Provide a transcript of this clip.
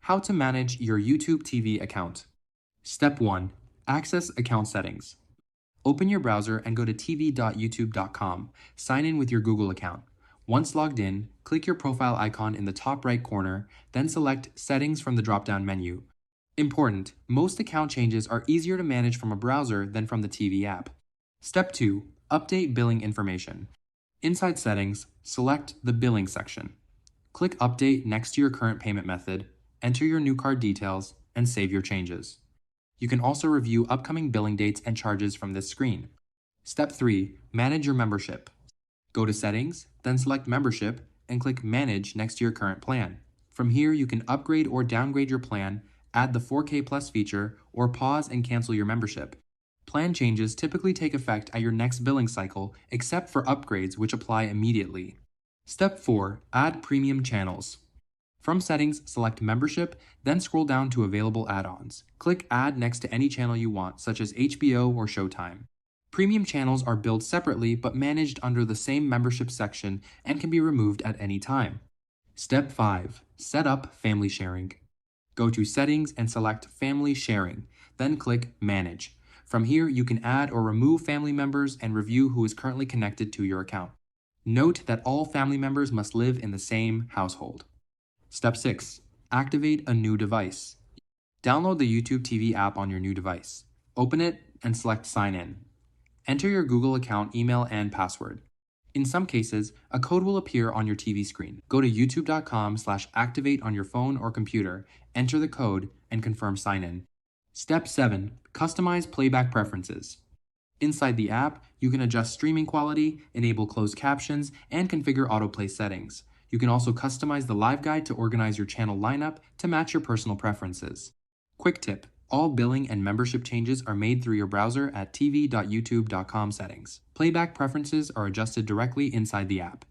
How to manage your YouTube TV account. Step 1. Access account settings. Open your browser and go to tv.youtube.com. Sign in with your Google account. Once logged in, click your profile icon in the top right corner, then select Settings from the drop-down menu. Important: most account changes are easier to manage from a browser than from the TV app. Step 2. Update billing information. Inside Settings, select the Billing section. Click Update next to your current payment method, enter your new card details, and save your changes. You can also review upcoming billing dates and charges from this screen. Step 3. Manage your membership. Go to Settings, then select Membership, and click Manage next to your current plan. From here, you can upgrade or downgrade your plan, add the 4K Plus feature, or pause and cancel your membership. Plan changes typically take effect at your next billing cycle, except for upgrades which apply immediately. Step 4. Add premium channels. From Settings, select Membership, then scroll down to Available add-ons. Click Add next to any channel you want, such as HBO or Showtime. Premium channels are billed separately but managed under the same membership section and can be removed at any time. Step 5. Set up family sharing. Go to Settings and select Family Sharing, then click Manage. From here, you can add or remove family members and review who is currently connected to your account. Note that all family members must live in the same household. Step 6. Activate a new device. Download the YouTube TV app on your new device. Open it and select Sign In. Enter your Google account email and password. In some cases, a code will appear on your TV screen. Go to youtube.com/activate on your phone or computer, enter the code, and confirm sign-in. Step 7. Customize playback preferences. Inside the app, you can adjust streaming quality, enable closed captions, and configure autoplay settings. You can also customize the live guide to organize your channel lineup to match your personal preferences. Quick tip: all billing and membership changes are made through your browser at tv.youtube.com settings. Playback preferences are adjusted directly inside the app.